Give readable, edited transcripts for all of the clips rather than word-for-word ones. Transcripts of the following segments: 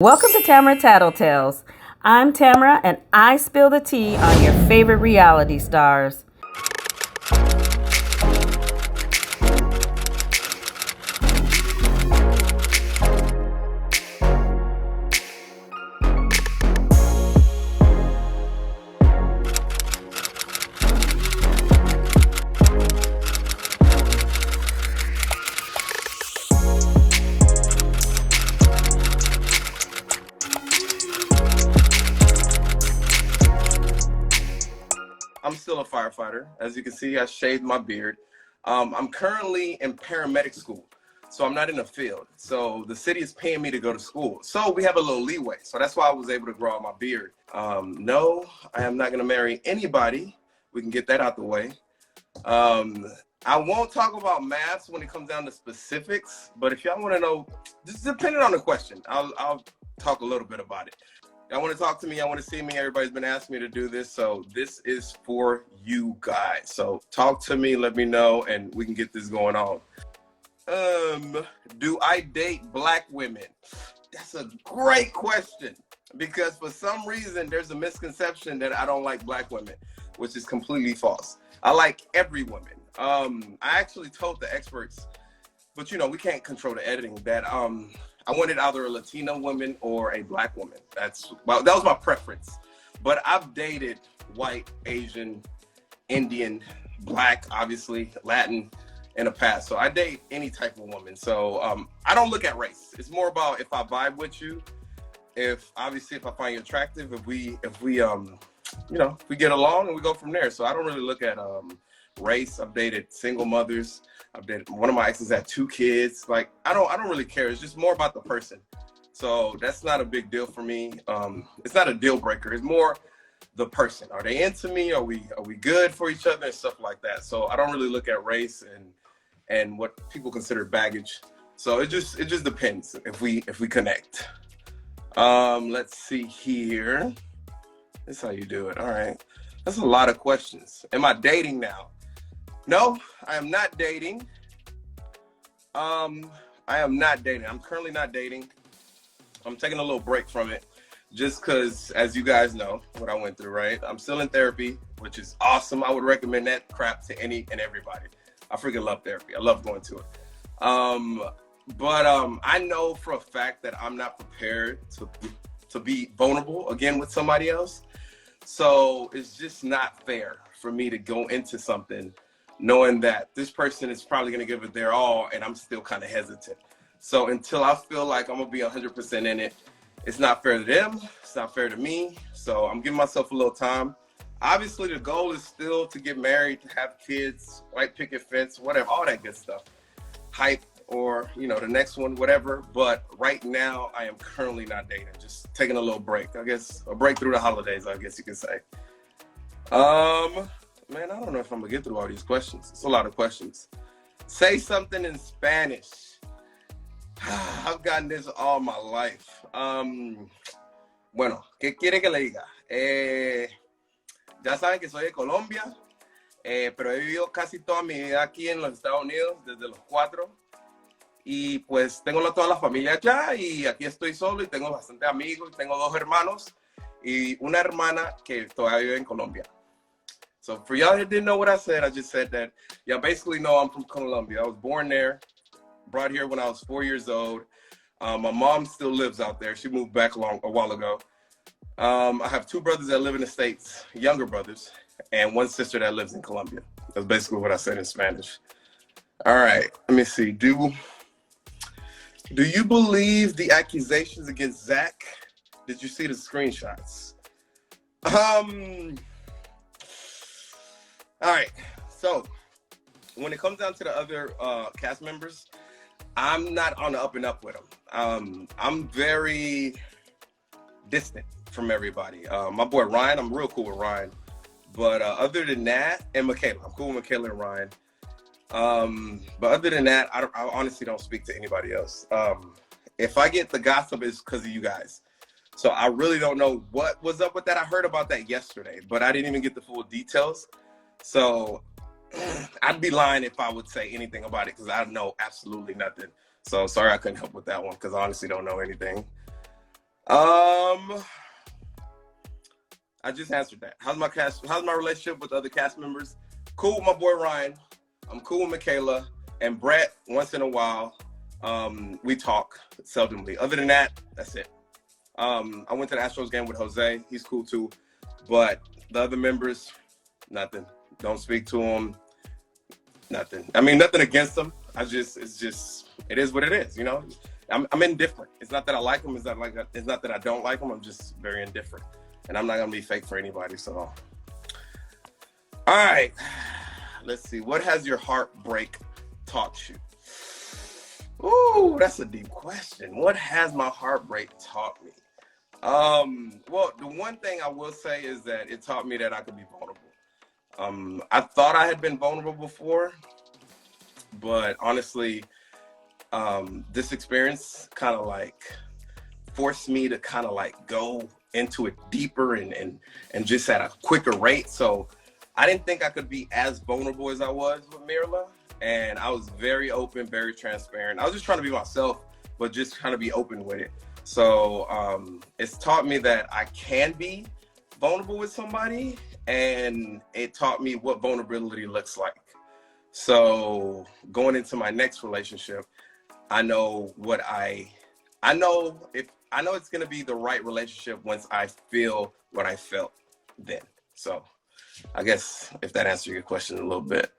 Welcome to Tamara Tattletales. I'm Tamara, and I spill the tea on your favorite reality stars. I'm still a firefighter. As you can see, I shaved my beard. I'm currently in paramedic school, so I'm not in the field. So the city is paying me to go to school. So we have a little leeway. So that's why I was able to grow out my beard. No, I am not going to marry anybody. We can get that out the way. I won't talk about MAFS when it comes down to specifics, but if y'all want to know, just depending on the question, I'll talk a little bit about it. I want to talk to me. I want to see me. Everybody's been asking me to do this. So this is for you guys. So talk to me, let me know, and we can get this going on. Do I date black women? That's a great question, because for some reason there's a misconception that I don't like black women, which is completely false. I like every woman. I actually told the experts, but we can't control the editing, that I wanted either a Latina woman or a black woman. That was my preference. But I've dated white, Asian, Indian, black, obviously, Latin in the past. So I date any type of woman. So I don't look at race. It's more about if I vibe with you, if I find you attractive, if we get along and we go from there. So I don't really look at race. I've dated single mothers. I've dated, one of my exes had 2 kids. Like, I don't really care. It's just more about the person. So that's not a big deal for me. It's not a deal breaker. It's more the person. Are they into me? Are we good for each other and stuff like that? So I don't really look at race and what people consider baggage. So it just depends if we connect. Let's see here. This is how you do it. All right. That's a lot of questions. Am I dating now? No, I am not dating. I am not dating. I'm currently not dating. I'm taking a little break from it just because, as you guys know, what I went through, right? I'm still in therapy, which is awesome. I would recommend that crap to any and everybody. I freaking love therapy. I love going to it. But I know for a fact that I'm not prepared to be vulnerable again with somebody else. So it's just not fair for me to go into something knowing that this person is probably going to give it their all and I'm still kind of hesitant. So until I feel like I'm going to be 100% in it, it's not fair to them. It's not fair to me. So I'm giving myself a little time. Obviously, the goal is still to get married, to have kids, white picket fence, whatever, all that good stuff. Hype or, the next one, whatever. But right now, I am currently not dating. Just taking a little break. I guess a break through the holidays, I guess you could say. Man, I don't know if I'm gonna get through all these questions. It's a lot of questions. Say something in Spanish. I've gotten this all my life. Bueno, ¿qué quiere que le diga? Ya saben que soy de Colombia, pero he vivido casi toda mi vida aquí en los Estados Unidos, desde los 4. Y pues tengo toda la familia allá y aquí estoy solo y tengo bastante amigos. Tengo 2 hermanos y una hermana que todavía vive en Colombia. So for y'all that didn't know what I said, I just said that, yeah, basically know I'm from Colombia. I was born there, brought here when I was 4 years old. My mom still lives out there. She moved back a while ago. I have 2 brothers that live in the States, younger brothers, and 1 sister that lives in Colombia. That's basically what I said in Spanish. All right, let me see. Do you believe the accusations against Zach? Did you see the screenshots? All right, so when it comes down to the other cast members, I'm not on the up and up with them. I'm very distant from everybody. My boy Ryan, I'm real cool with Ryan. But other than that, and Michaela, I'm cool with Michaela and Ryan. But other than that, I honestly don't speak to anybody else. If I get the gossip, it's because of you guys. So I really don't know what was up with that. I heard about that yesterday, but I didn't even get the full details. So I'd be lying if I would say anything about it because I know absolutely nothing. So sorry I couldn't help with that one because I honestly don't know anything. Um, I just answered that. How's my relationship with other cast members? Cool with my boy Ryan. I'm cool with Michaela and Brett. Once in a while, we talk seldomly. Other than that, that's it. I went to the Astros game with Jose. He's cool too. But the other members, nothing. Don't speak to them. Nothing. I mean, nothing against them. It is what it is. You know, I'm indifferent. It's not that I like them. It's not that I don't like them. I'm just very indifferent, and I'm not gonna be fake for anybody. So, all right. Let's see. What has your heartbreak taught you? Ooh, that's a deep question. What has my heartbreak taught me? Well, the one thing I will say is that it taught me that I could be vulnerable. I thought I had been vulnerable before, but honestly, this experience kind of like forced me to kind of like go into it deeper and just at a quicker rate. So I didn't think I could be as vulnerable as I was with Mirla. And I was very open, very transparent. I was just trying to be myself, but just trying to be open with it. So it's taught me that I can be vulnerable with somebody, and it taught me what vulnerability looks like. So going into my next relationship, I know it's going to be the right relationship once I feel what I felt then. So I guess if that answers your question a little bit.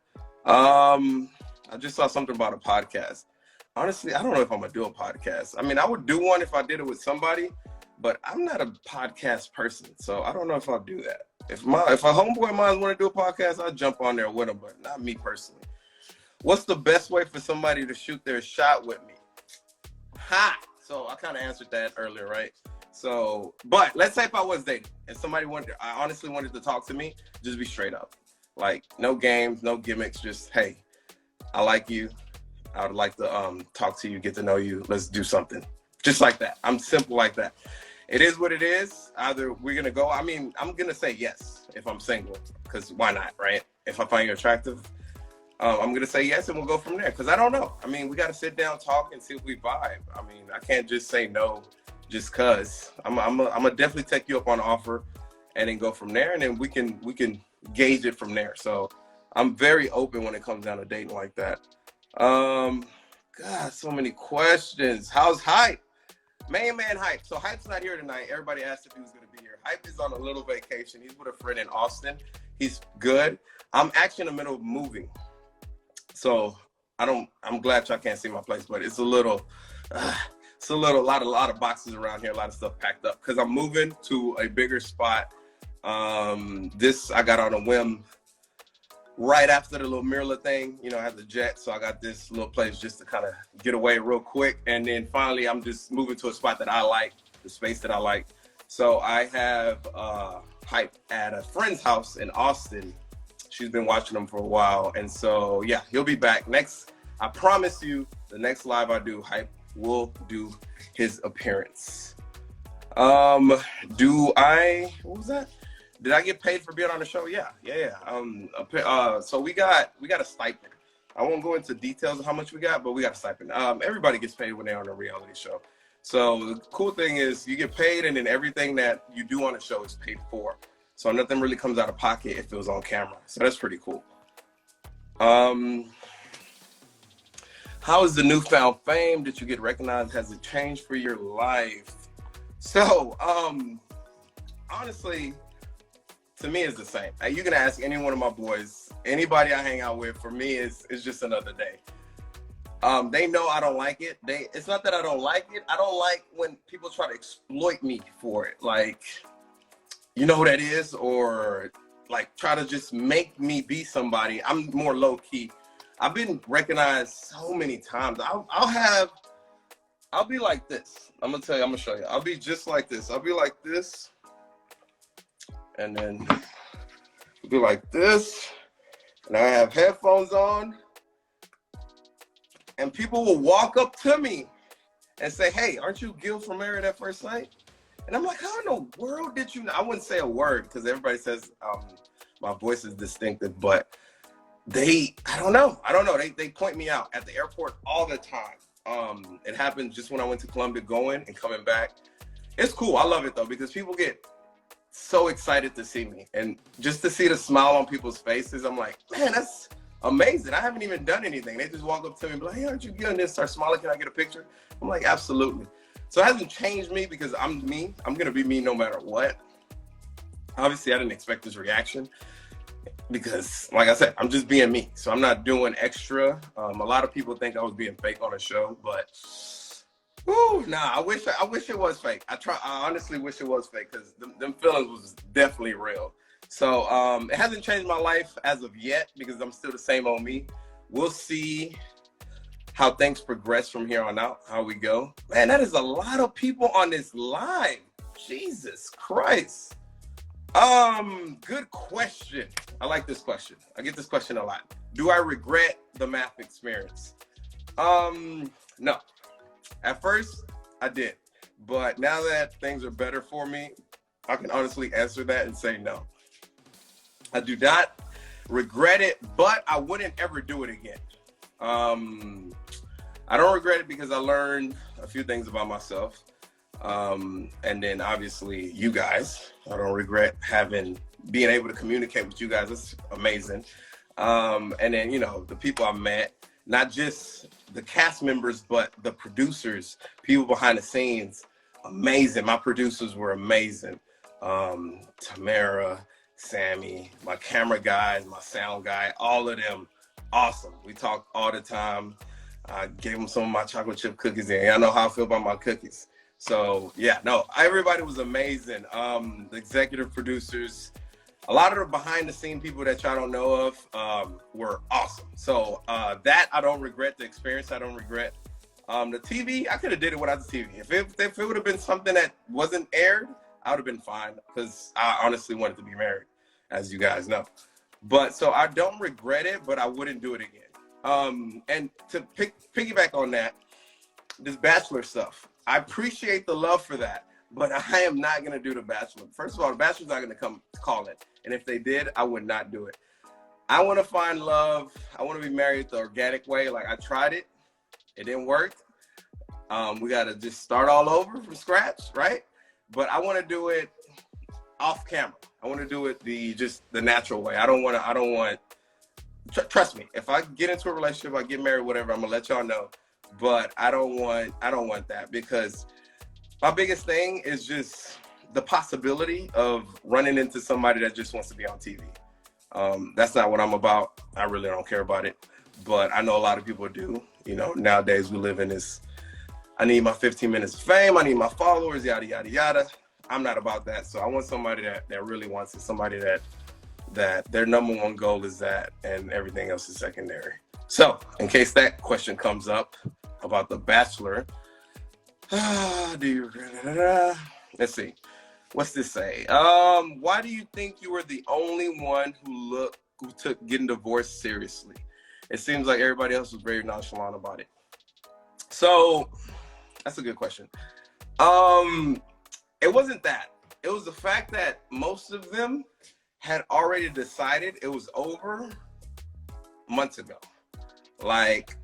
I just saw something about a podcast. Honestly, I don't know if I'm gonna do a podcast. I mean, I would do one if I did it with somebody, but I'm not a podcast person, so I don't know if I'll do that. If a homeboy of mine want to do a podcast, I'll jump on there with him, but not me personally. What's the best way for somebody to shoot their shot with me? Ha! So I kind of answered that earlier, right? So, but let's say if I was dating and I honestly wanted to talk to me, just be straight up. Like, no games, no gimmicks, just, hey, I like you. I would like to talk to you, get to know you. Let's do something. Just like that. I'm simple like that. It is what it is. Either we're going to go. I mean, I'm going to say yes if I'm single, because why not, right? If I find you attractive, I'm going to say yes, and we'll go from there, because I don't know. I mean, we got to sit down, talk, and see if we vibe. I mean, I can't just say no just because. I'm going to definitely take you up on the offer and then go from there, and then we can gauge it from there. So I'm very open when it comes down to dating like that. God, so many questions. How's Hype? Main man Hype. So Hype's not here tonight. Everybody asked if he was going to be here. Hype is on a little vacation. He's with a friend in Austin. He's good. I'm actually in the middle of moving. So I'm glad y'all can't see my place, but it's a lot of boxes around here, a lot of stuff packed up, because I'm moving to a bigger spot. This I got on a whim right after the little Mirla thing. You know, I had the jet, so I got this little place just to kind of get away real quick. And then finally, I'm just moving to a spot that I like, the space that I like. So I have Hype at a friend's house in Austin. She's been watching him for a while. And so, yeah, he'll be back. Next, I promise you, the next live I do, Hype will do his appearance. What was that? Did I get paid for being on the show? Yeah. So we got a stipend. I won't go into details of how much we got, but we got a stipend. Everybody gets paid when they're on a reality show. So the cool thing is you get paid, and then everything that you do on the show is paid for. So nothing really comes out of pocket if it was on camera. So that's pretty cool. How is the newfound fame that you get recognized? Has it changed for your life? So, honestly, to me, it's the same. You can ask any one of my boys, anybody I hang out with. For me, it's just another day. They know I don't like it. It's not that I don't like it. I don't like when people try to exploit me for it. Like, you know who that is? Or like try to just make me be somebody. I'm more low key. I've been recognized so many times. I'll be like this. I'm gonna show you. I'll be just like this. I'll be like this. And then I'll be like this. And I have headphones on. And people will walk up to me and say, "Hey, aren't you Gil from Married at First Sight?" And I'm like, "How in the world did you know?" I wouldn't say a word because everybody says my voice is distinctive, but I don't know. They point me out at the airport all the time. It happened just when I went to Colombia, going and coming back. It's cool. I love it though, because people get so excited to see me, and just to see the smile on people's faces, I'm like, man, that's amazing. I haven't even done anything. They just walk up to me and be like, hey, aren't you good? And then start smiling. Can I get a picture? I'm like, absolutely. So it hasn't changed me, because I'm me. I'm going to be me no matter what. Obviously, I didn't expect this reaction, because like I said, I'm just being me. So I'm not doing extra. A lot of people think I was being fake on a show, but nah, I wish it was fake. I honestly wish it was fake, because them feelings was definitely real. So it hasn't changed my life as of yet, because I'm still the same old me. We'll see how things progress from here on out, how we go. Man, that is a lot of people on this live. Jesus Christ. Good question. I like this question. I get this question a lot. Do I regret the MAFS experience? No. At first, I did. But now that things are better for me, I can honestly answer that and say no. I do not regret it, but I wouldn't ever do it again. I don't regret it because I learned a few things about myself. And then obviously you guys, I don't regret being able to communicate with you guys. It's amazing. And then, the people I met, not just the cast members, but the producers, people behind the scenes, amazing. My producers were amazing. Tamara, Sammy, my camera guys, my sound guy, all of them, awesome. We talk all the time. I gave them some of my chocolate chip cookies, and y'all know how I feel about my cookies. So yeah, no, everybody was amazing. The executive producers, a lot of the behind the scene people that y'all don't know of were awesome. So that I don't regret. The experience I don't regret. The TV, I could have did it without the TV. If it would have been something that wasn't aired, I would have been fine, because I honestly wanted to be married, as you guys know. But so I don't regret it, but I wouldn't do it again. And to piggyback on that, this Bachelor stuff, I appreciate the love for that, but I am not going to do the Bachelor. First of all, the Bachelor's not going to come call it. And if they did, I would not do it. I want to find love. I want to be married the organic way. Like, I tried it. It didn't work. We got to just start all over from scratch, right? But I want to do it off camera. I want to do it the natural way. Trust me, if I get into a relationship, I get married, whatever, I'm gonna let y'all know. But I don't want that, because my biggest thing is just the possibility of running into somebody that just wants to be on TV. That's not what I'm about. I really don't care about it. But I know a lot of people do. Nowadays we live in this, I need my 15 minutes of fame, I need my followers, yada, yada, yada. I'm not about that. So I want somebody that really wants it, somebody that their number one goal is that, and everything else is secondary. So in case that question comes up about The Bachelor, let's see. What's this say? Why do you think you were the only one who took getting divorced seriously? It seems like everybody else was very nonchalant about it. So that's a good question. It wasn't that. It was the fact that most of them had already decided it was over months ago. Like,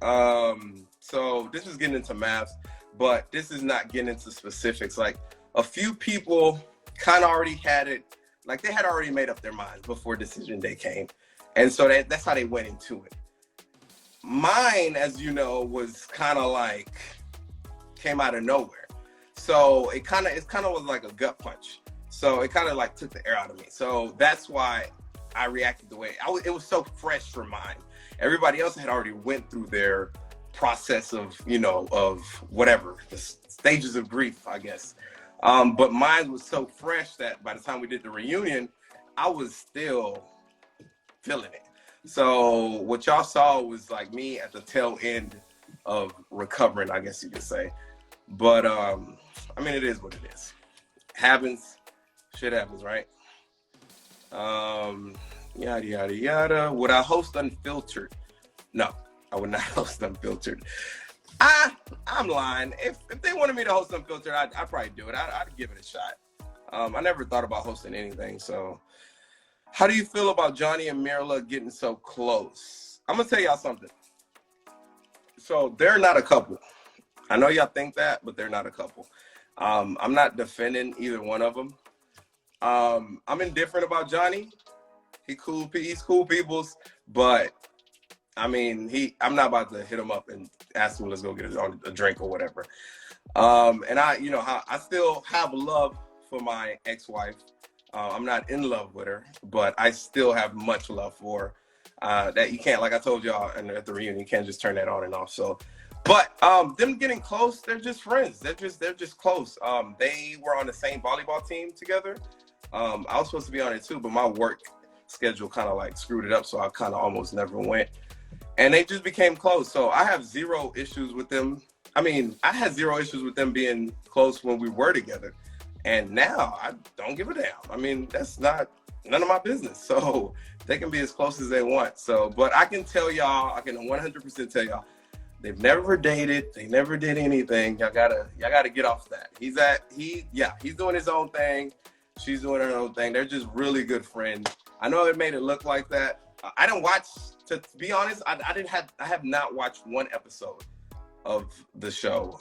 so this is getting into MAFS, but this is not getting into specifics. Like, a few people kind of already had it, like they had already made up their minds before decision day came. And so that's how they went into it. Mine, as you know, was kind of like, came out of nowhere. So it kind of was like a gut punch. So it kind of like took the air out of me. So that's why I reacted the way it was so fresh for mine. Everybody else had already went through their process of, of whatever, the stages of grief, I guess. But mine was so fresh that by the time we did the reunion, I was still feeling it. So what y'all saw was like me at the tail end of recovering, I guess you could say. But it is what it is. Happens. Shit happens, right? Yada, yada, yada. Would I host Unfiltered? No, I would not host Unfiltered. I'm lying. If they wanted me to host Unfiltered, I'd probably do it. I'd give it a shot. I never thought about hosting anything. So how do you feel about Johnny and Mirla getting so close? I'm going to tell y'all something. So they're not a couple. I know y'all think that, but they're not a couple. I'm not defending either one of them. I'm indifferent about Johnny. He's cool peoples, but I mean, I'm not about to hit him up and ask him, let's go get a drink or whatever. And I still have love for my ex-wife. I'm not in love with her, but I still have much love for her. That you can't, like I told y'all at the reunion, you can't just turn that on and off. So, but them getting close, they're just friends. They're just close. They were on the same volleyball team together. I was supposed to be on it too, but my work schedule kind of like screwed it up, so I kind of almost never went. And they just became close. So I have zero issues with them. I mean, I had zero issues with them being close when we were together. And now I don't give a damn. I mean, that's none of my business. So they can be as close as they want. So, but I can tell y'all, I can 100% tell y'all, they've never dated. They never did anything. Y'all gotta get off that. He's doing his own thing. She's doing her own thing. They're just really good friends. I know it made it look like that. I didn't watch, to be honest, I have not watched one episode of the show.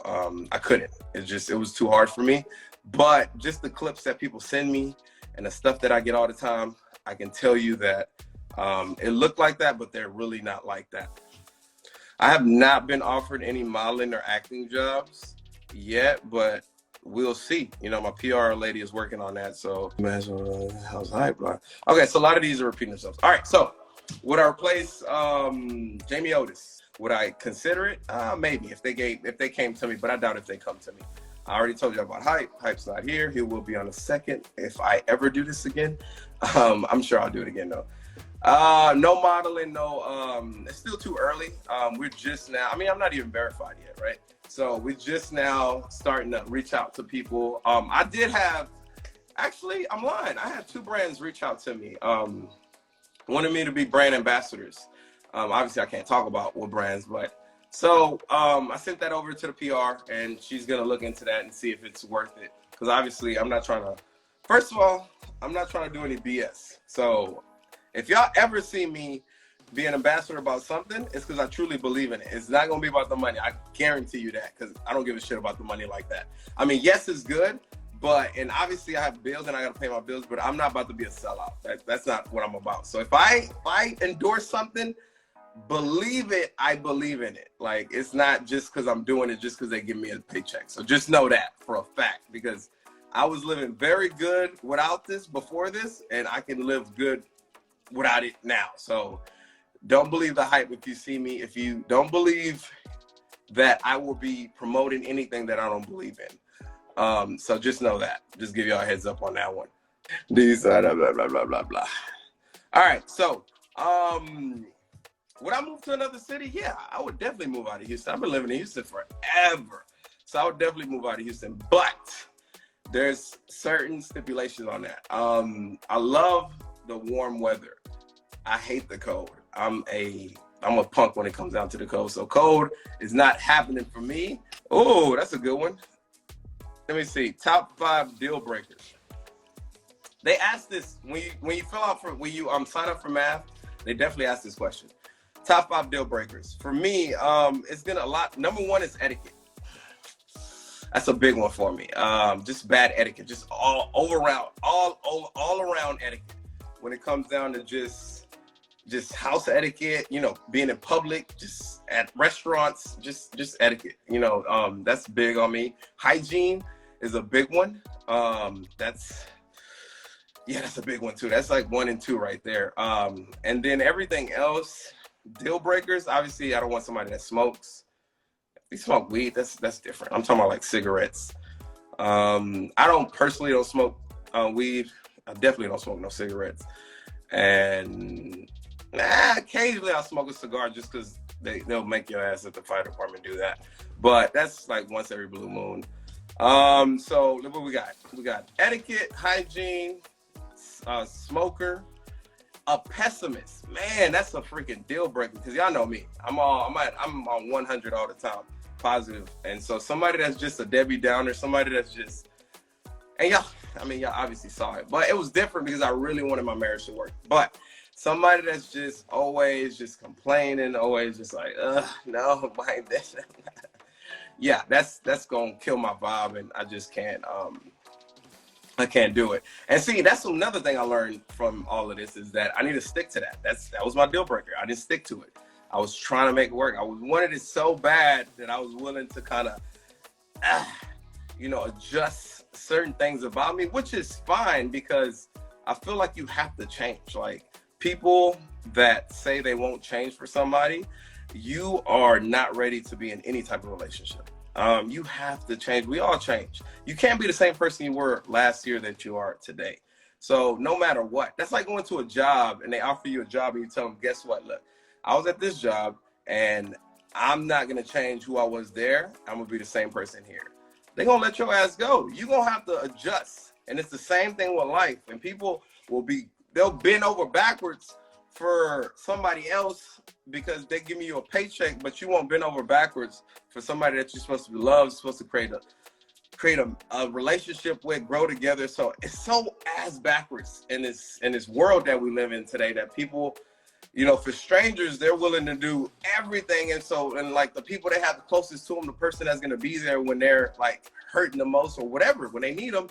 I couldn't. It was too hard for me. But just the clips that people send me and the stuff that I get all the time, I can tell you that it looked like that, but they're really not like that. I have not been offered any modeling or acting jobs yet, but we'll see. You know, my PR lady is working on that. So, how's hype? Okay, so a lot of these are repeating themselves. All right, so would I replace Jamie Otis? Would I consider it? Maybe if they came to me, but I doubt if they come to me. I already told you about Hype. Hype's not here. He will be on the 2nd if I ever do this again. I'm sure I'll do it again though. No modeling, no. It's still too early. We're just now. I mean, I'm not even verified yet, right? So we're just now starting to reach out to people. I did have, actually, I'm lying. I had 2 brands reach out to me. Wanted me to be brand ambassadors. Obviously, I can't talk about what brands, but so I sent that over to the PR, and she's gonna look into that and see if it's worth it. Because obviously, I'm not trying to. First of all, I'm not trying to do any BS. So if y'all ever see me be an ambassador about something, it's because I truly believe in it. It's not gonna be about the money. I guarantee you that, because I don't give a shit about the money like that. I mean, yes, it's good. And obviously I have bills and I gotta pay my bills, but I'm not about to be a sellout. That's not what I'm about. So if I endorse something, believe it, I believe in it. Like, it's not just because I'm doing it just because they give me a paycheck. So just know that for a fact, because I was living very good without this before this, and I can live good without it now. So don't believe the hype if you see me. If you don't believe that I will be promoting anything that I don't believe in. So just know that. Just give y'all a heads up on that one. These blah blah blah blah blah. All right, so would I move to another city? Yeah, I would definitely move out of Houston. I've been living in Houston forever, so I would definitely move out of Houston. But there's certain stipulations on that. I love the warm weather. I hate the cold. I'm a punk when it comes down to the cold. So cold is not happening for me. Oh, that's a good one. Let me see. Top 5 deal breakers. They asked this when you fill out for when you sign up for MAFS. They definitely ask this question. Top 5 deal breakers. For me, it's been a lot. Number 1 is etiquette. That's a big one for me. Just bad etiquette. Just all around etiquette. When it comes down to just house etiquette, you know, being in public, just at restaurants, just etiquette, you know, that's big on me. Hygiene is a big one. That's a big one too. That's like 1 and 2 right there. And then everything else, deal breakers, obviously I don't want somebody that smokes. If they smoke weed, that's different. I'm talking about like cigarettes. I personally don't smoke weed. I definitely don't smoke no cigarettes. And occasionally I'll smoke a cigar just because they'll make your ass at the fire department do that. But that's like once every blue moon. So look what we got. We got etiquette, hygiene, smoker, a pessimist. Man, that's a freaking deal breaker, because y'all know me. I'm on 100 all the time, positive. And so somebody that's just a Debbie Downer, somebody that's just, and y'all obviously saw it, but it was different because I really wanted my marriage to work. But somebody that's just always just complaining, always just like, no, mind this. yeah, that's gonna kill my vibe, and I just can't. I can't do it. And see, that's another thing I learned from all of this is that I need to stick to that. That was my deal breaker. I didn't stick to it. I was trying to make it work. I wanted it so bad that I was willing to kind of, adjust certain things about me, which is fine because I feel like you have to change. Like people that say they won't change for somebody, you are not ready to be in any type of relationship. You have to change. We all change. You can't be the same person you were last year that you are today. So no matter what, that's like going to a job and they offer you a job and you tell them, guess what? Look, I was at this job and I'm not going to change who I was there. I'm going to be the same person here. They're going to let your ass go. You're going to have to adjust. And it's the same thing with life. And people they'll bend over backwards for somebody else because they're giving you a paycheck, but you won't bend over backwards for somebody that you're supposed to love, supposed to create a relationship with, grow together. So it's so ass backwards in this world that we live in today that people, for strangers, they're willing to do everything. And like the people that have the closest to them, the person that's going to be there when they're like hurting the most or whatever, when they need them,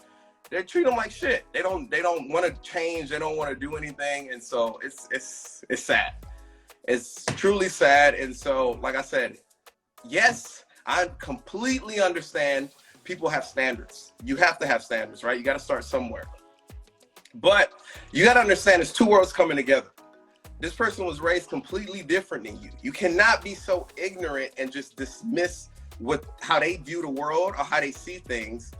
they treat them like shit. They don't want to change. They don't want to do anything. And so it's sad. It's truly sad. And so, like I said, yes, I completely understand people have standards. You have to have standards, right? You got to start somewhere. But you got to understand there's two worlds coming together. This person was raised completely different than you. You cannot be so ignorant and just dismiss how they view the world or how they see things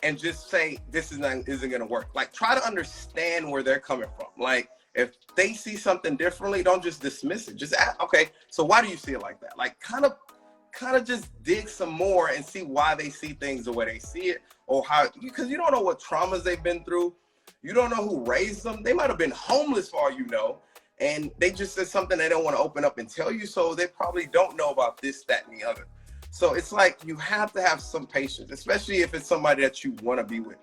and just say this isn't going to work. Like, try to understand where they're coming from. Like, if they see something differently, don't just dismiss it. Just ask, okay, so why do you see it like that? Like, kind of just dig some more and see why they see things the way they see it, or how, because you don't know what traumas they've been through. You don't know who raised them. They might have been homeless for all you know, and they just said something they don't want to open up and tell you, so they probably don't know about this, that, and the other. So it's like you have to have some patience, especially if it's somebody that you want to be with.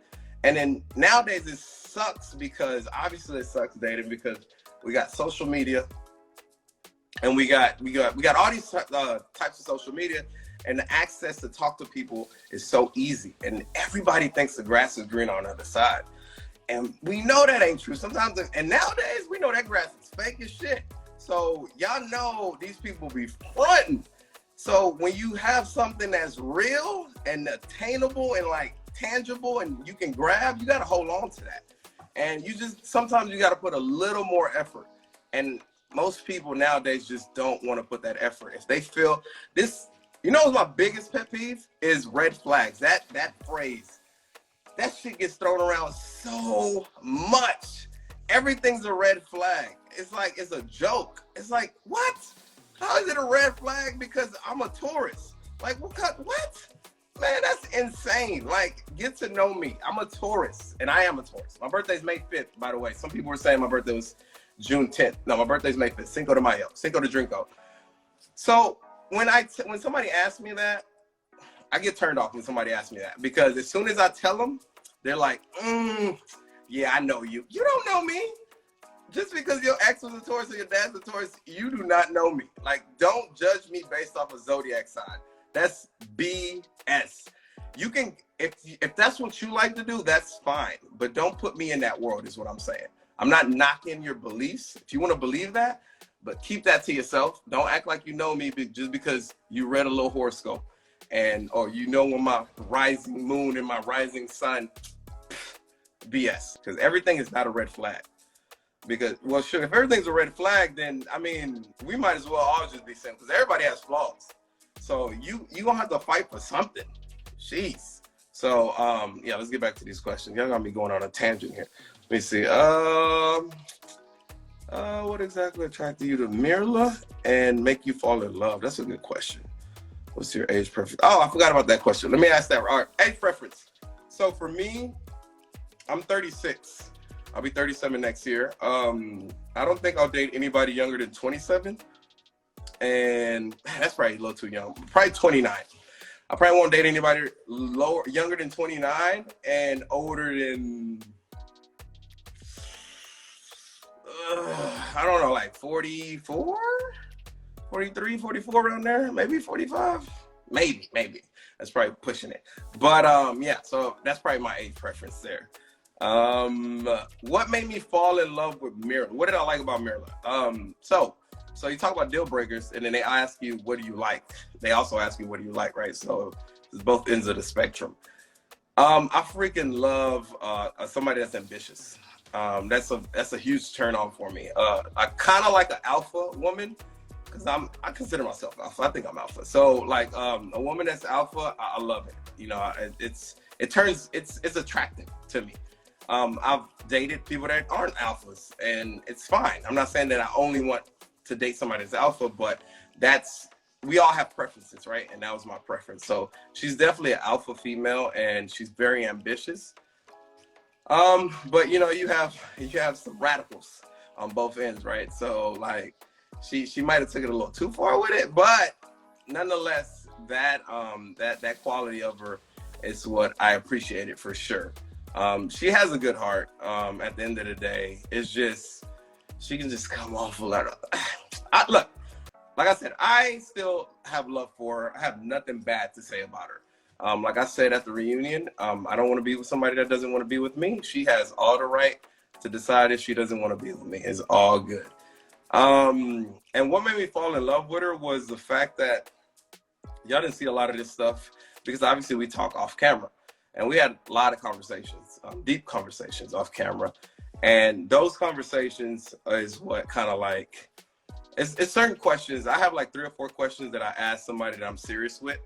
And then nowadays it sucks because obviously it sucks dating because we got social media and we got all these types of social media, and the access to talk to people is so easy, and everybody thinks the grass is green on the other side. And we know that ain't true sometimes. And nowadays we know that grass is fake as shit. So y'all know these people be fronting. So when you have something that's real and attainable and like tangible and you can grab, you got to hold on to that. And sometimes you got to put a little more effort. And most people nowadays just don't want to put that effort. If they feel this, what's my biggest pet peeve is red flags. That phrase, that shit gets thrown around so much. Everything's a red flag. It's like, it's a joke. It's like, what? How is it a red flag because I'm a tourist? Like, what? Man, that's insane. Like, get to know me. I'm a tourist, and I am a tourist. My birthday's May 5th, by the way. Some people were saying my birthday was June 10th. No, my birthday's May 5th. Cinco de Mayo. Cinco de Drinko. So when somebody asks me that, I get turned off when somebody asks me that, because as soon as I tell them, they're like, yeah, I know you. You don't know me. Just because your ex was a Taurus or your dad's a Taurus, you do not know me. Like, don't judge me based off a zodiac sign. That's BS. You can, if that's what you like to do, that's fine. But don't put me in that world is what I'm saying. I'm not knocking your beliefs. If you want to believe that, but keep that to yourself. Don't act like you know me just because you read a little horoscope or when my rising moon and my rising sun. BS. Because everything is not a red flag. Because, well, sure, if everything's a red flag, then, I mean, we might as well all just be single, because everybody has flaws. So you gonna have to fight for something. Jeez. So, yeah, let's get back to these questions. Y'all gonna be going on a tangent here. Let me see. What exactly attracted you to Mirla and make you fall in love? That's a good question. What's your age preference? Oh, I forgot about that question. Let me ask that. All right, age preference. So for me, I'm 36. I'll be 37 next year. I don't think I'll date anybody younger than 27. And that's probably a little too young. Probably 29. I probably won't date anybody younger than 29 and older than, I don't know, like 44, 43, 44 around there, maybe 45. Maybe. That's probably pushing it. But yeah, so that's probably my age preference there. What made me fall in love with Mirla? What did I like about Mirla? So you talk about deal breakers, and then they ask you, what do you like? They also ask you, what do you like, right? So it's both ends of the spectrum. I freaking love somebody that's ambitious. That's a huge turn on for me. I kind of like an alpha woman, because I consider myself alpha. I think I'm alpha. So like a woman that's alpha, I love it. You know, it's attractive to me. I've dated people that aren't alphas, and it's fine. I'm not saying that I only want to date somebody that's alpha, but we all have preferences, right? And that was my preference. So she's definitely an alpha female, and she's very ambitious. But you know, you have some radicals on both ends, right? So like she might have took it a little too far with it, but nonetheless, that quality of her is what I appreciated for sure. She has a good heart. At the end of the day, it's just she can just come off a lot of. Look, like I said, I still have love for her. I have nothing bad to say about her. Like I said at the reunion, I don't want to be with somebody that doesn't want to be with me. She has all the right to decide if she doesn't want to be with me. It's all good. And what made me fall in love with her was the fact that y'all didn't see a lot of this stuff because obviously we talk off camera, and we had a lot of conversations, deep conversations off camera. And those conversations is what kind of like, it's certain questions. I have like 3 or 4 questions that I ask somebody that I'm serious with.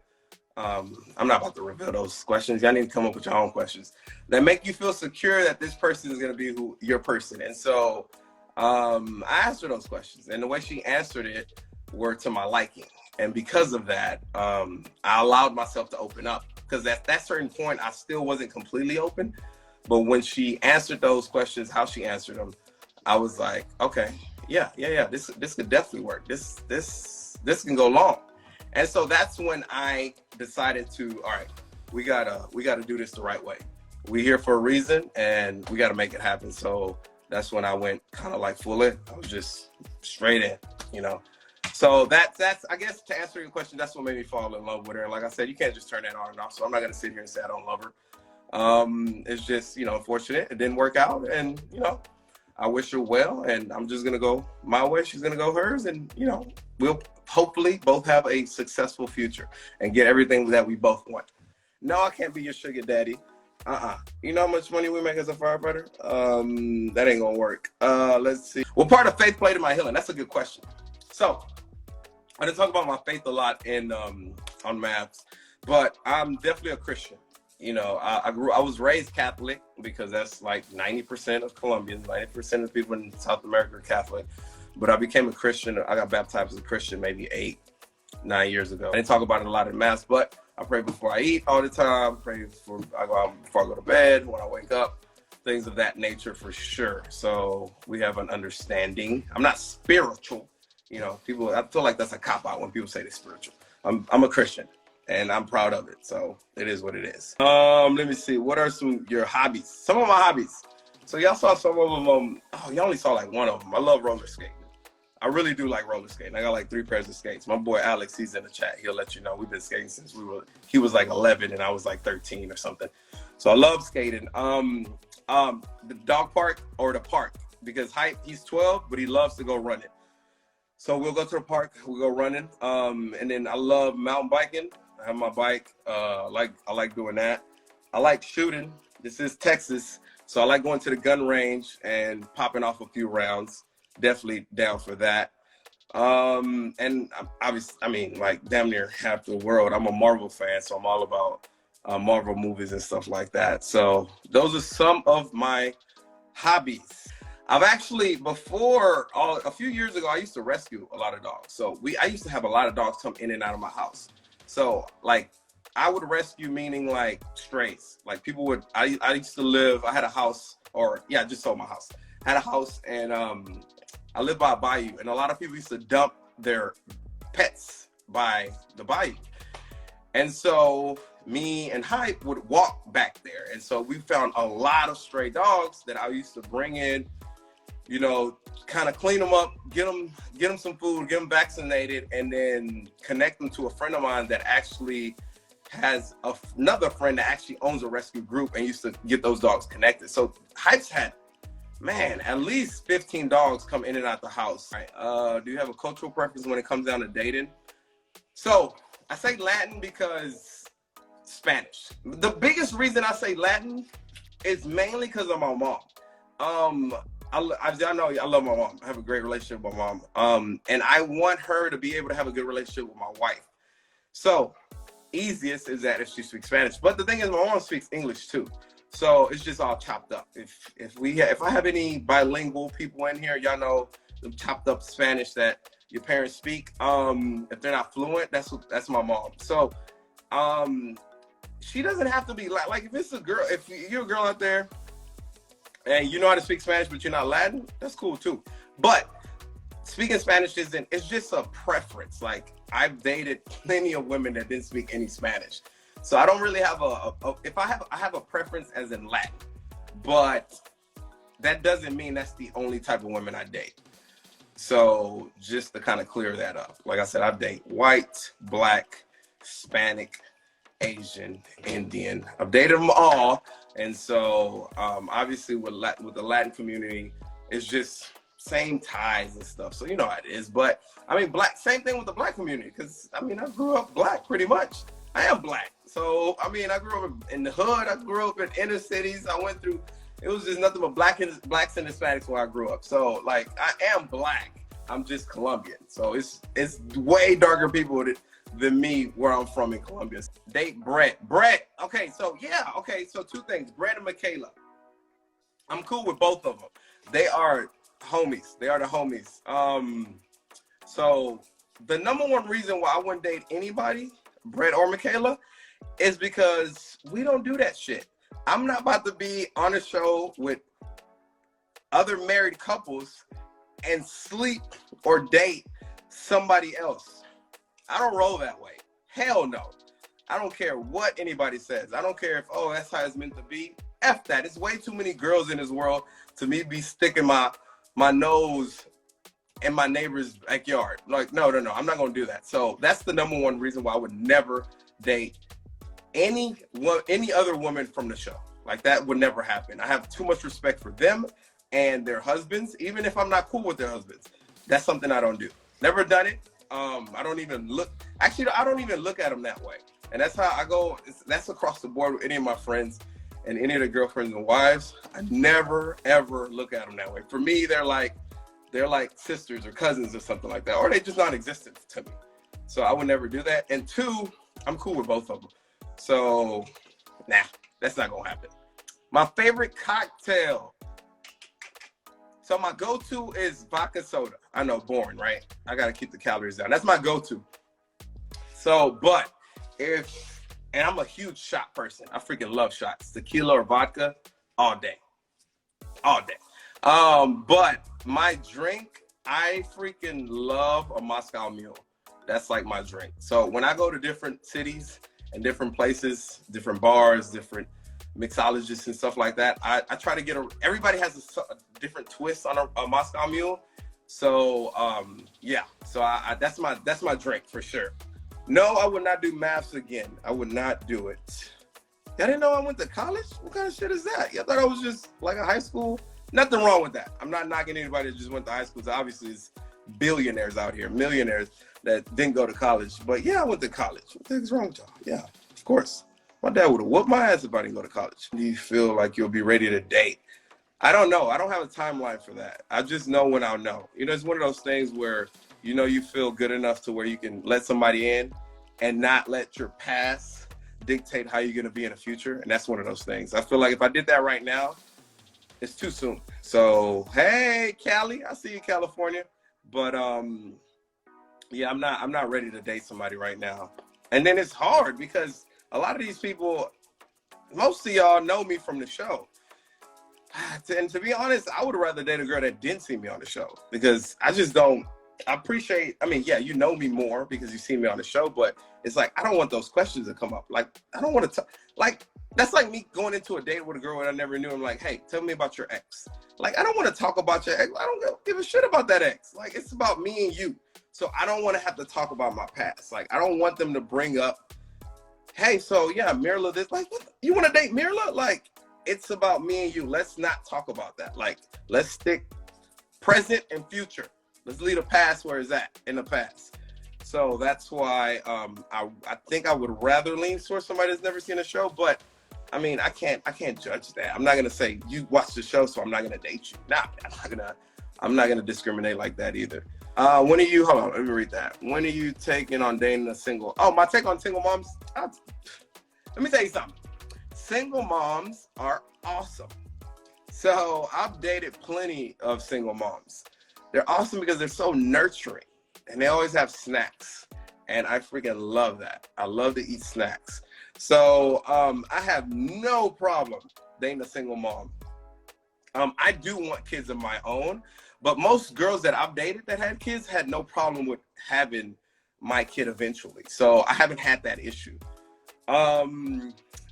I'm not about to reveal those questions. Y'all need to come up with your own questions that make you feel secure that this person is going to be your person. And so I asked her those questions, and the way she answered it were to my liking. And because of that, I allowed myself to open up, because at that certain point, I still wasn't completely open. But when she answered those questions, how she answered them, I was like, okay, yeah. This could definitely work. This can go long. And so that's when I decided to, all right, we gotta do this the right way. We're here for a reason, and we gotta make it happen. So that's when I went kind of like full in. I was just straight in, you know. So that's I guess, to answer your question, that's what made me fall in love with her. And like I said, you can't just turn that on and off. So I'm not gonna sit here and say I don't love her. It's just, you know, unfortunate it didn't work out, and you know, I wish her well, and I'm just gonna go my way, she's gonna go hers, and you know, we'll hopefully both have a successful future and get everything that we both want. No, I can't be your sugar daddy. You know how much money we make as a firefighter? That ain't gonna work. Let's see. What part of faith played in my healing? That's a good question. So I didn't talk about my faith a lot in on MAFS, but I'm definitely a Christian. You know, I was raised Catholic, because that's like 90% of Colombians, 90% of people in South America are Catholic. But I became a Christian. I got baptized as a Christian maybe 8-9 years ago. I didn't talk about it a lot in Mass, but I pray before I eat all the time. Pray before I go to bed, when I wake up, things of that nature for sure. So we have an understanding. I'm not spiritual. You know, I feel like that's a cop out when people say they're spiritual. I'm a Christian, and I'm proud of it. So it is what it is. Let me see. What are your hobbies? Some of my hobbies. So y'all saw some of them. You only saw like one of them. I love roller skating. I really do like roller skating. I got like 3 pairs of skates. My boy Alex, he's in the chat. He'll let you know. We've been skating since he was like 11 and I was like 13 or something. So I love skating. The dog park or the park, because he's 12, but he loves to go running. So we'll go to the park, we'll go running. And then I love mountain biking. I have my bike. I like doing that. I like shooting. This is Texas, so I like going to the gun range and popping off a few rounds. Definitely down for that. And obviously, I mean, like damn near half the world, I'm a Marvel fan, so I'm all about Marvel movies and stuff like that. So those are some of my hobbies. I've actually, a few years ago, I used to rescue a lot of dogs. So I used to have a lot of dogs come in and out of my house. So like, I would rescue, meaning like strays. Like people would, I used to live, I had a house, I just sold my house. Had a house, and I lived by a bayou, and a lot of people used to dump their pets by the bayou. And so me and Hype would walk back there. And so we found a lot of stray dogs that I used to bring in, you know, kind of clean them up, get them some food, get them vaccinated, and then connect them to a friend of mine that actually has another friend that actually owns a rescue group and used to get those dogs connected. So Hype's had, man, at least 15 dogs come in and out the house. Do you have a cultural preference when it comes down to dating? So I say Latin because Spanish. The biggest reason I say Latin is mainly because of my mom. I know I love my mom. I have a great relationship with my mom. And I want her to be able to have a good relationship with my wife. So easiest is that if she speaks Spanish. But the thing is, my mom speaks English too. So it's just all chopped up. If I have any bilingual people in here, y'all know the chopped up Spanish that your parents speak. If they're not fluent, that's my mom. So she doesn't have to be like if it's a girl, if you're a girl out there and you know how to speak Spanish but you're not Latin, that's cool too. But speaking Spanish it's just a preference. Like I've dated plenty of women that didn't speak any Spanish. So I don't really have I have a preference as in Latin, but that doesn't mean that's the only type of women I date. So just to kind of clear that up, like I said, I date white, black, Hispanic, Asian, Indian. I've dated them all. And so obviously with the Latin community, it's just same ties and stuff. So you know how it is. But I mean, same thing with the black community, because I mean, I grew up black pretty much. I am black. So, I mean, I grew up in the hood. I grew up in inner cities. It was just nothing but blacks and Hispanics where I grew up. So, like, I am black. I'm just Colombian. So, it's way darker people than me where I'm from in Colombia. Date Brett. Okay, so, yeah. Okay, so two things. Brett and Michaela. I'm cool with both of them. They are homies. They are the homies. So, the number one reason why I wouldn't date anybody, Brett or Michaela, is because we don't do that shit. I'm not about to be on a show with other married couples and sleep or date somebody else. I don't roll that way. Hell no. I don't care what anybody says. I don't care if, that's how it's meant to be. F that. It's way too many girls in this world to me be sticking my nose in my neighbor's backyard. Like, no. I'm not going to do that. So that's the number one reason why I would never date any other woman from the show. Like, that would never happen. I have too much respect for them and their husbands, even if I'm not cool with their husbands. That's something I don't do. Never done it. I don't even look at them that way. And that's how I go. That's across the board with any of my friends and any of the girlfriends and wives. I never, ever look at them that way. For me, they're like sisters or cousins or something like that, or they just non-existent to me. So I would never do that. And two, I'm cool with both of them. So, that's not gonna happen. My favorite cocktail. So my go-to is vodka soda. I know, boring, right? I gotta keep the calories down. That's my go-to. So, but and I'm a huge shot person. I freaking love shots. Tequila or vodka, all day. But my drink, I freaking love a Moscow Mule. That's like my drink. So when I go to different cities and different places, different bars, different mixologists and stuff like that, I try to get everybody has a different twist on a Moscow Mule. So so that's my drink for sure. No, I would not do MAFS again. I would not do it. Y'all didn't know I went to college? What kind of shit is that? Y'all thought I was just like a high school? Nothing wrong with that. I'm not knocking anybody that just went to high school. So obviously, it's billionaires out here, millionaires that didn't go to college. But yeah, I went to college. What the heck's wrong with y'all? Yeah, of course. My dad would have whooped my ass if I didn't go to college. Do you feel like you'll be ready to date? I don't know. I don't have a timeline for that. I just know when I'll know. You know, it's one of those things where, you know, you feel good enough to where you can let somebody in and not let your past dictate how you're going to be in the future. And that's one of those things. I feel like if I did that right now, it's too soon. So, hey, Cali, I see you, California. But yeah, I'm not ready to date somebody right now. And then it's hard because a lot of these people, most of y'all know me from the show. And to be honest, I would rather date a girl that didn't see me on the show because I just don't I appreciate, I mean, yeah, you know me more because you see me on the show, but it's like, I don't want those questions to come up. Like, I don't want to, like, that's like me going into a date with a girl that I never knew. I'm like, hey, tell me about your ex. Like, I don't want to talk about your ex. I don't give a shit about that ex. Like, it's about me and you. So I don't want to have to talk about my past. Like, I don't want them to bring up, hey, so yeah, Mirla, this, like, what, you want to date Mirla? Like, it's about me and you. Let's not talk about that. Like, let's stick present and future. Let's leave the past where it's at in the past. So that's why I think I would rather lean towards somebody that's never seen a show. But I mean, I can't judge that. I'm not gonna say you watch the show, so I'm not gonna date you. Nah, I'm not gonna discriminate like that either. When are you? Hold on, let me read that. When are you taking on dating a single? Oh, my take on single moms. Let me tell you something. Single moms are awesome. So I've dated plenty of single moms. They're awesome because they're so nurturing and they always have snacks. And I freaking love that. I love to eat snacks. So I have no problem dating a single mom. I do want kids of my own, but most girls that I've dated that had kids had no problem with having my kid eventually. So I haven't had that issue.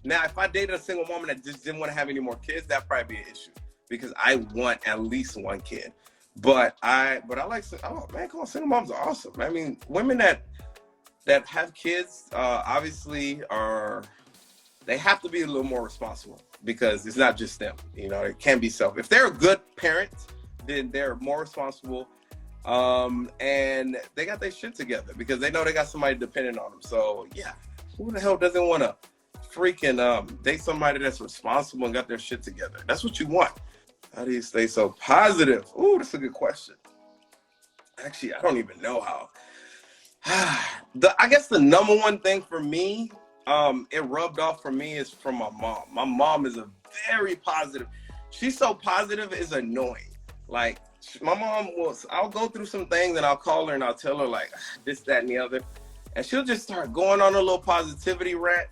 Now, if I dated a single woman that just didn't want to have any more kids, that'd probably be an issue because I want at least one kid. But I like, oh man, come on, single moms are awesome. I mean, women that have kids obviously they have to be a little more responsible because it's not just them. You know, it can be self. If they're a good parent, then they're more responsible, and they got their shit together because they know they got somebody dependent on them. So yeah, who the hell doesn't want to freaking date somebody that's responsible and got their shit together? That's what you want. How do you stay so positive? Ooh, that's a good question. Actually, I don't even know how. I guess the number one thing for me, it rubbed off for me is from my mom. My mom is a very positive. She's so positive, it's annoying. Like, my mom I'll go through some things and I'll call her and I'll tell her like this, that, and the other. And she'll just start going on a little positivity rant.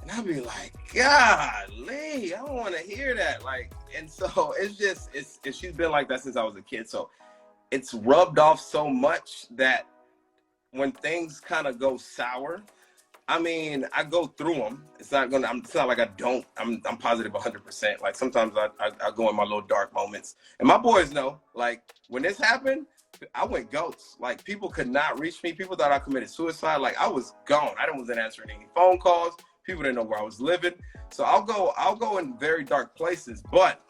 And I'll be like, golly, I don't want to hear that. Like, and so she's been like that since I was a kid. So it's rubbed off so much that when things kind of go sour, I mean, I go through them. It's not like I'm positive 100%. Like sometimes I go in my little dark moments. And my boys know, like when this happened, I went ghost. Like people could not reach me. People thought I committed suicide. Like I was gone. I wasn't answering any phone calls. People didn't know where I was living. So I'll go in very dark places. But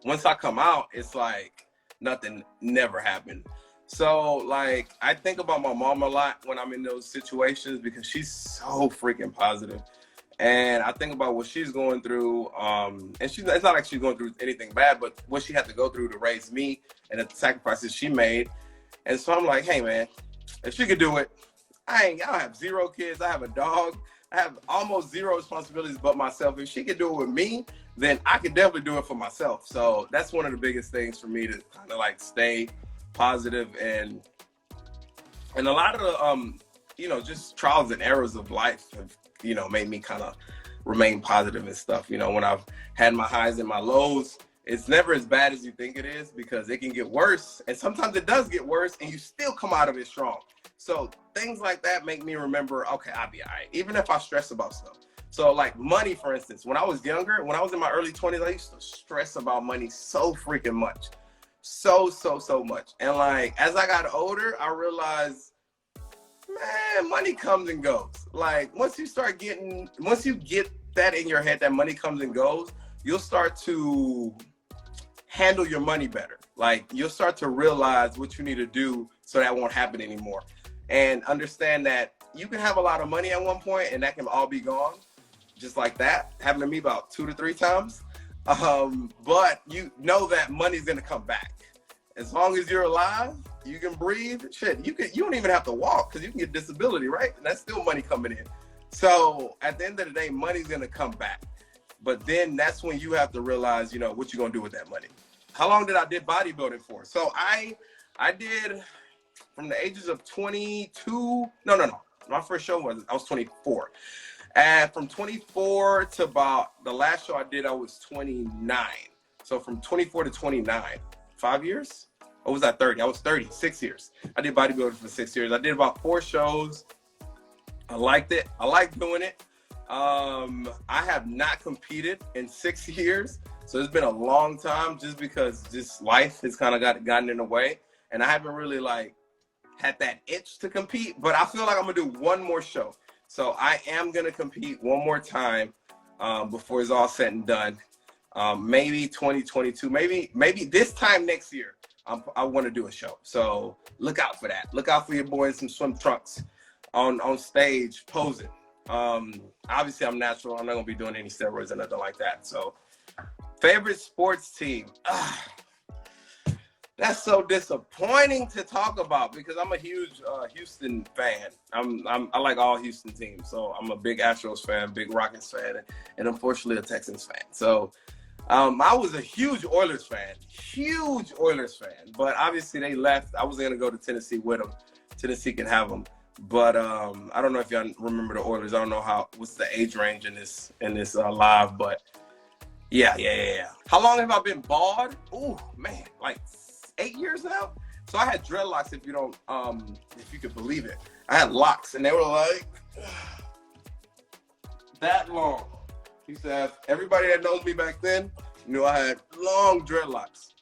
once I come out, it's like nothing never happened. So like I think about my mom a lot when I'm in those situations because she's so freaking positive. And I think about what she's going through. And it's not like she's going through anything bad, but what she had to go through to raise me and the sacrifices she made. And so I'm like, hey man, if she could do it, I have 0 kids. I have a dog. I have almost 0 responsibilities but myself. If she could do it with me, then I could definitely do it for myself. So that's one of the biggest things for me to kind of like stay positive and a lot of the just trials and errors of life have made me kind of remain positive and stuff. When I've had my highs and my lows, it's never as bad as you think it is because it can get worse, and sometimes it does get worse and you still come out of it strong. So things like that make me remember, okay, I'll be all right, even if I stress about stuff. So like money, for instance, when I was younger, when I was in my early 20s, I used to stress about money so freaking much. So much. And like, as I got older, I realized, man, money comes and goes. Like once you get that in your head, that money comes and goes, you'll start to handle your money better. Like you'll start to realize what you need to do so that won't happen anymore. And understand that you can have a lot of money at one point and that can all be gone. Just like that. Happened to me about 2 to 3 times. But you know that money's gonna come back. As long as you're alive, you can breathe. Shit, you don't even have to walk because you can get disability, right? And that's still money coming in. So at the end of the day, money's gonna come back. But then that's when you have to realize, what you're gonna do with that money. How long did I did bodybuilding for? So I did from the ages of 22. No. My first show I was 24. And from 24 to about the last show I did, I was 29. So from 24 to 29, 5 years? Or was I 30? I was 30, 6 years. I did bodybuilding for 6 years. I did about 4 shows. I liked it. I like doing it. I have not competed in 6 years. So it's been a long time just because just life has kind of gotten in the way. And I haven't really like had that itch to compete, but I feel like I'm gonna do one more show. So I am gonna compete one more time before it's all said and done. Maybe 2022, maybe this time next year. I want to do a show. So look out for that. Look out for your boy in some swim trunks on stage posing. Obviously I'm natural. I'm not gonna be doing any steroids or nothing like that. So favorite sports team. That's so disappointing to talk about because I'm a huge Houston fan. I like all Houston teams. So I'm a big Astros fan, big Rockets fan, and unfortunately a Texans fan. So I was a huge Oilers fan, but obviously they left. I was going to go to Tennessee with them. Tennessee can have them. But I don't know if y'all remember the Oilers. I don't know what's the age range in this live, but yeah. How long have I been bald? Ooh, man, like 8 years now. So I had dreadlocks, if you could believe it. I had locks, and they were like that long. Used to have everybody that knows me back then knew I had long dreadlocks,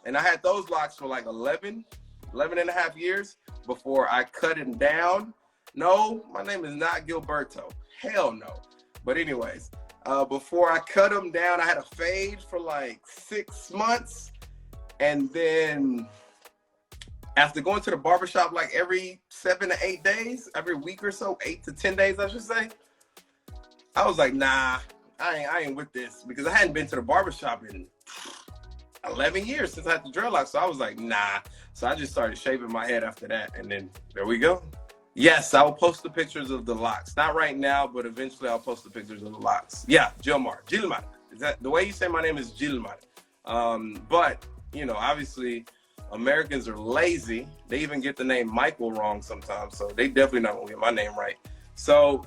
and I had those locks for like 11 and a half years before I cut it down. No, my name is not Gilberto. Hell no. But anyways, before I cut them down, I had a fade for like 6 months. And then after going to the barbershop like every 7 to 8 days, every week or so, 8 to 10 days, I should say, I was like, nah, I ain't with this, because I hadn't been to the barbershop in 11 years since I had the dreadlocks. So I was like, nah. So I just started shaving my head after that. And then there we go. Yes, I will post the pictures of the locks. Not right now, but eventually I'll post the pictures of the locks. Yeah, Gilmar. Is that the way you say my name is Gilmar? But, obviously Americans are lazy. They even get the name Michael wrong sometimes. So they definitely not gonna get my name right. So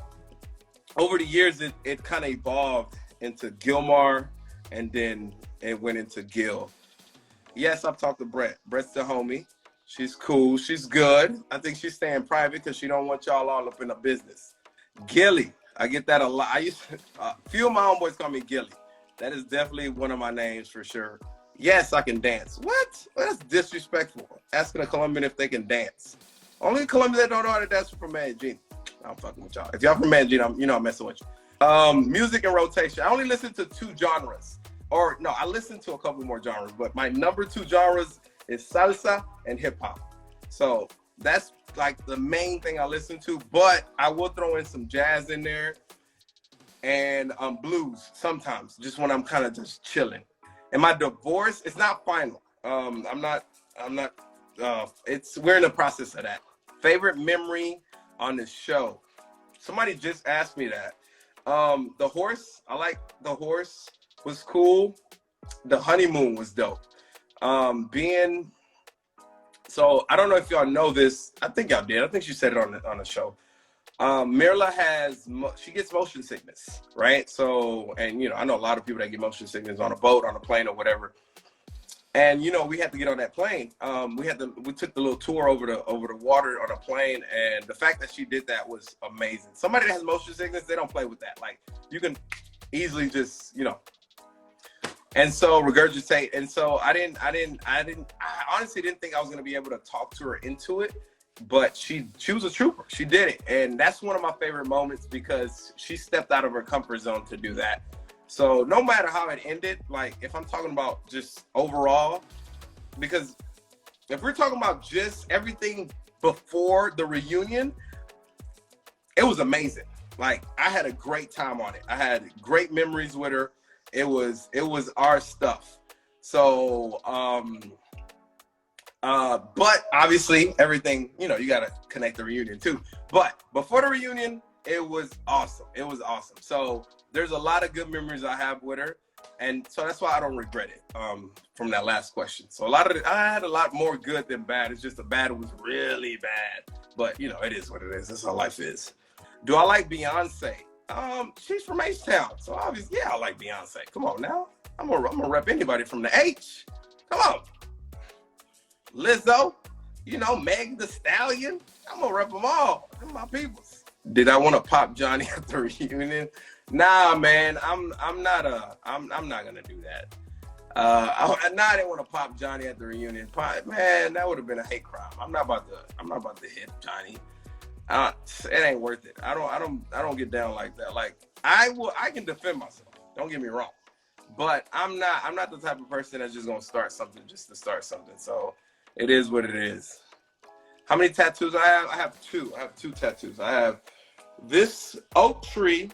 over the years, it kind of evolved into Gilmar, and then it went into Gil. Yes, I've talked to Brett. Brett's the homie. She's cool. She's good. I think she's staying private because she don't want y'all all up in the business. Gilly. I get that a lot. I used to, few of my homeboys call me Gilly. That is definitely one of my names for sure. Yes, I can dance. What? Well, that's disrespectful. Asking a Colombian if they can dance. Only Colombians that don't know how to dance are from Medellin. I'm fucking with y'all. If y'all from Medellin, I'm messing with you. Music and rotation. I only listen to 2 genres. Or no, I listen to a couple more genres, but my number 2 genres is salsa and hip hop. So that's like the main thing I listen to, but I will throw in some jazz in there and blues sometimes, just when I'm kind of just chilling. And my divorce, it's not final. We're in the process of that. Favorite memory on the show. Somebody just asked me that. The horse, I like the horse, was cool. The honeymoon was dope. So I don't know if y'all know this. I think y'all did. I think she said it on the show. Mirla she gets motion sickness, right? So, and I know a lot of people that get motion sickness on a boat, on a plane, or whatever. And we had to get on that plane. We took the little tour over the water on a plane, and the fact that she did that was amazing. Somebody that has motion sickness, they don't play with that. Like, you can easily just, and so regurgitate. And so I honestly didn't think I was gonna be able to talk to her into it, but she was a trooper. She did it, and that's one of my favorite moments because she stepped out of her comfort zone to do that. So no matter how it ended, like if I'm talking about just overall, because if we're talking about just everything before the reunion, it was amazing. Like I had a great time on it. I had great memories with her. It was our stuff. So, but obviously everything, you gotta connect the reunion too. But before the reunion, it was awesome. It was awesome. So there's a lot of good memories I have with her. And so that's why I don't regret it from that last question. So I had a lot more good than bad. It's just the bad was really bad. But, it is what it is. That's how life is. Do I like Beyonce? She's from H-Town. So obviously, yeah, I like Beyonce. Come on now. I'm gonna rep anybody from the H. Come on. Lizzo, you know, Meg the Stallion. I'm gonna rep them all. They're my peoples. Did I want to pop Johnny at the reunion? Nah, man. I'm not gonna do that. I didn't want to pop Johnny at the reunion. Man, that would have been a hate crime. I'm not about to hit Johnny. It ain't worth it. I don't get down like that. Like I can defend myself. Don't get me wrong, but I'm not the type of person that's just gonna start something just to start something. So it is what it is. How many tattoos I have? I have two. I have two tattoos. I have this oak tree.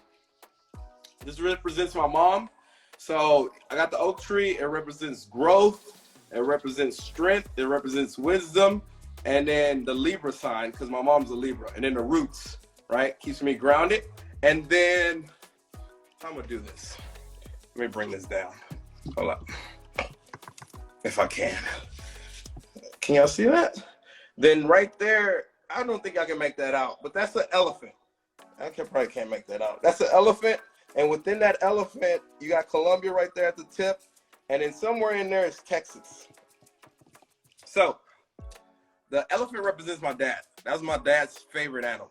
This represents my mom. So I got the oak tree. It represents growth. It represents strength. It represents wisdom. And then the Libra sign, because my mom's a Libra. And then the roots, right? Keeps me grounded. And then I'm going to do this. Let me bring this down. Hold up. If I can. Can y'all see that? Then right there, I don't think I can make that out. But that's an elephant. Probably can't make that out. That's an elephant. And within that elephant, you got Colombia right there at the tip. And then somewhere in there is Texas. So the elephant represents my dad. That was my dad's favorite animal.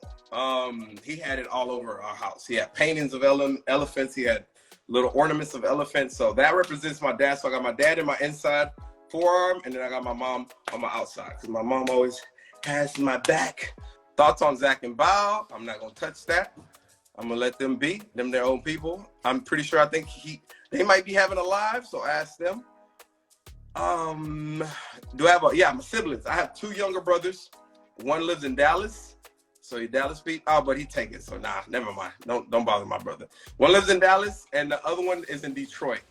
He had it all over our house. He had paintings of elephants. He had little ornaments of elephants. So that represents my dad. So I got my dad in my inside forearm, and then I got my mom on my outside, because my mom always has my back. Thoughts on Zach and Bao? I'm not going to touch that. I'm going to let them be. Them their own people. I'm pretty sure, I think they might be having a live, so ask them. Do I have my siblings. I have two younger brothers. One lives in Dallas. So he Dallas beat. Oh, but he take it. So nah, never mind. Don't bother my brother. One lives in Dallas and the other one is in Detroit.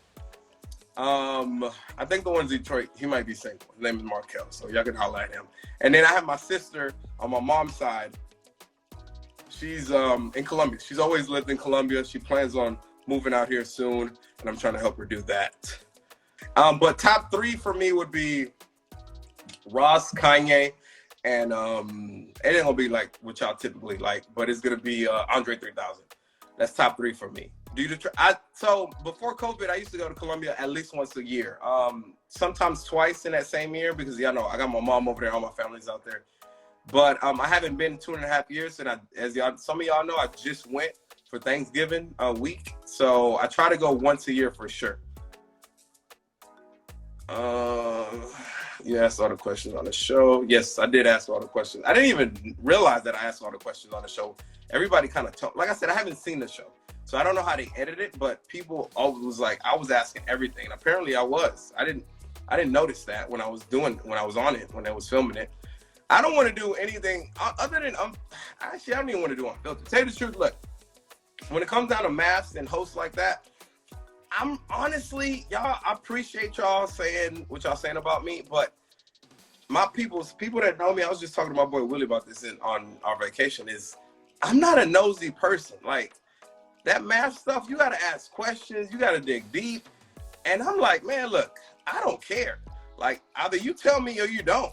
I think the one's Detroit, he might be single. His name is Markel. So y'all can holler at him. And then I have my sister on my mom's side. She's in Colombia. She's always lived in Colombia. She plans on moving out here soon, and I'm trying to help her do that. But top three for me would be Ross, Kanye, and it ain't gonna be like what y'all typically like, but it's gonna be Andre 3000. That's top three for me. So before COVID, I used to go to Colombia at least once a year. Sometimes twice in that same year, because y'all know I got my mom over there, all my family's out there. But I haven't been in 2.5 years, and some of y'all know, I just went for Thanksgiving week. So I try to go once a year for sure. You asked all the questions on the show. Yes, I did ask all the questions. I didn't even realize that I asked all the questions on the show. Everybody kind of like I said, I haven't seen the show, so I don't know how they edit it, but people always was like, I was asking everything. And apparently I was. I didn't notice that when I was on it, when I was filming it. I don't want to do anything other than actually, I don't even want to do Unfiltered. To tell you the truth, look, when it comes down to MAFS and hosts like that, I'm honestly, y'all, I appreciate y'all saying what y'all saying about me, but my people that know me, I was just talking to my boy Willie about this on our vacation, is I'm not a nosy person. Like, that MAFS stuff, you got to ask questions, you got to dig deep. And I'm like, man, look, I don't care. Like, either you tell me or you don't.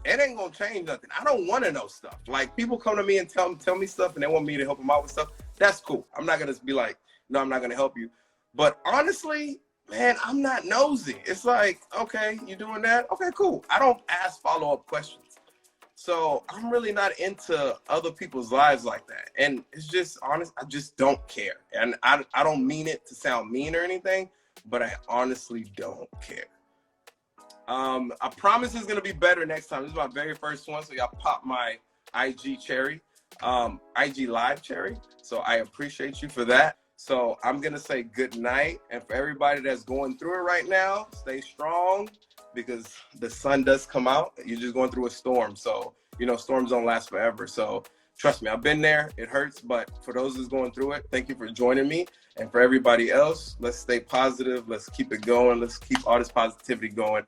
It ain't gonna change nothing. I don't want to know stuff. Like, people come to me and tell me stuff, and they want me to help them out with stuff. That's cool. I'm not gonna be like, no, I'm not gonna help you. But honestly, man, I'm not nosy. It's like, okay, you doing that? Okay, cool. I don't ask follow-up questions. So I'm really not into other people's lives like that. And it's just honest, I just don't care. And I don't mean it to sound mean or anything, but I honestly don't care. I promise it's gonna be better next time. This is my very first one, so y'all pop my IG cherry, IG live cherry. So I appreciate you for that. So I'm gonna say good night, and for everybody that's going through it right now, stay strong, because the sun does come out. You're just going through a storm, so you know storms don't last forever. So trust me, I've been there. It hurts, but for those who's going through it, thank you for joining me. And for everybody else, let's stay positive. Let's keep it going. Let's keep all this positivity going.